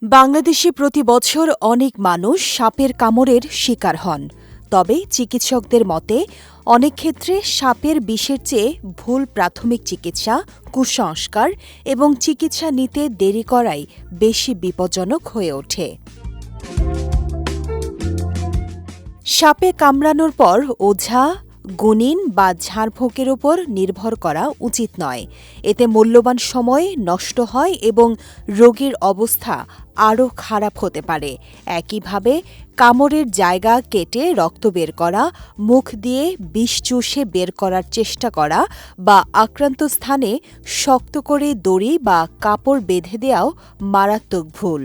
বাংলাদেশে প্রতি বছর অনেক মানুষ সাপের কামড়ের শিকার হন। তবে চিকিৎসকদের মতে অনেক ক্ষেত্রে সাপের বিষের চেয়ে ভুল প্রাথমিক চিকিৎসা, কুসংস্কার এবং চিকিৎসা নিতে দেরি করাই বেশি বিপজ্জনক হয়ে ওঠে। সাপে কামড়ানোর পর ওঝা, গুনিন বা ঝাড়ফুঁকের ওপর নির্ভর করা উচিত নয়। এতে মূল্যবান সময় নষ্ট হয় এবং রোগীর অবস্থা আরও খারাপ হতে পারে। একইভাবে কামড়ের জায়গা কেটে রক্ত বের করা, মুখ দিয়ে বিষ চুষে বের করার চেষ্টা করা বা আক্রান্ত স্থানে শক্ত করে দড়ি বা কাপড় বেঁধে দেওয়াও মারাত্মক ভুল।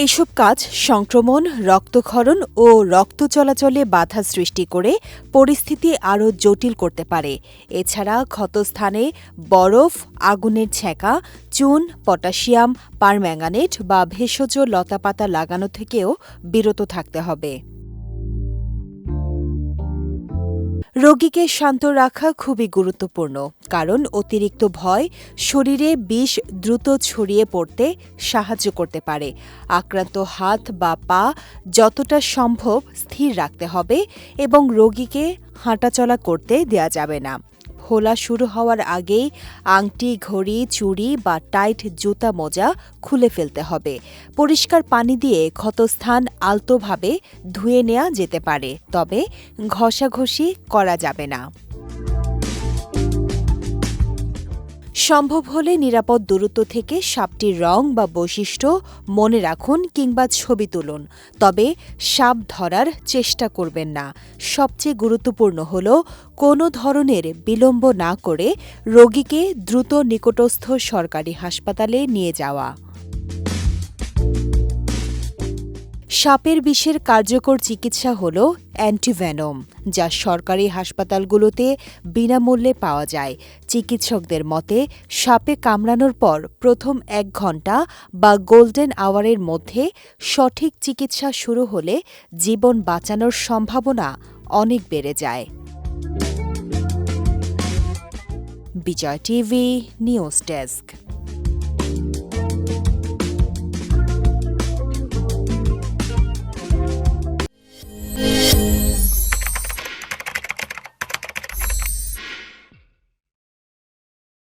এসব কাজ সংক্রমণ, রক্তক্ষরণ ও রক্ত চলাচলে বাধা সৃষ্টি করে পরিস্থিতি আরও জটিল করতে পারে। এছাড়া ক্ষতস্থানে বরফ, আগুনের ছ্যাঁকা, চুন, পটাশিয়াম পারম্যাঙ্গানেট বা ভেষজ লতাপাতা লাগানো থেকেও বিরত থাকতে হবে। রোগীকে শান্ত রাখা খুবই গুরুত্বপূর্ণ, কারণ অতিরিক্ত ভয় শরীরে বিষ দ্রুত ছড়িয়ে পড়তে সাহায্য করতে পারে। আক্রান্ত হাত বা পা যতটা সম্ভব স্থির রাখতে হবে এবং রোগীকে হাঁটাচলা করতে দেয়া যাবে না। ফোলা শুরু হওয়ার আগেই আংটি, ঘড়ি, চুড়ি বা টাইট জুতা মোজা খুলে ফেলতে হবে। পরিষ্কার পানি দিয়ে ক্ষতস্থান আলতোভাবে ধুয়ে নেওয়া যেতে পারে, তবে ঘষাঘষি করা যাবে না। সম্ভব হলে নিরাপদ দূরত্ব থেকে সাপটির রং বা বৈশিষ্ট্য মনে রাখুন কিংবা ছবি তুলুন, তবে সাপ ধরার চেষ্টা করবেন না। সবচেয়ে গুরুত্বপূর্ণ হল কোনো ধরনের বিলম্ব না করে রোগীকে দ্রুত নিকটস্থ সরকারি হাসপাতালে নিয়ে যাওয়া। সাপের বিষের কার্যকর চিকিৎসা হল অ্যান্টিভেনম, যা সরকারি হাসপাতালগুলোতে বিনামূল্যে পাওয়া যায়। চিকিৎসকদের মতে সাপে কামড়ানোর পর প্রথম 1 ঘণ্টা বা গোল্ডেন আওয়ারের মধ্যে সঠিক চিকিৎসা শুরু হলে জীবন বাঁচানোর সম্ভাবনা অনেক বেড়ে যায়। বিজয় টিভি নিউজ ডেস্ক।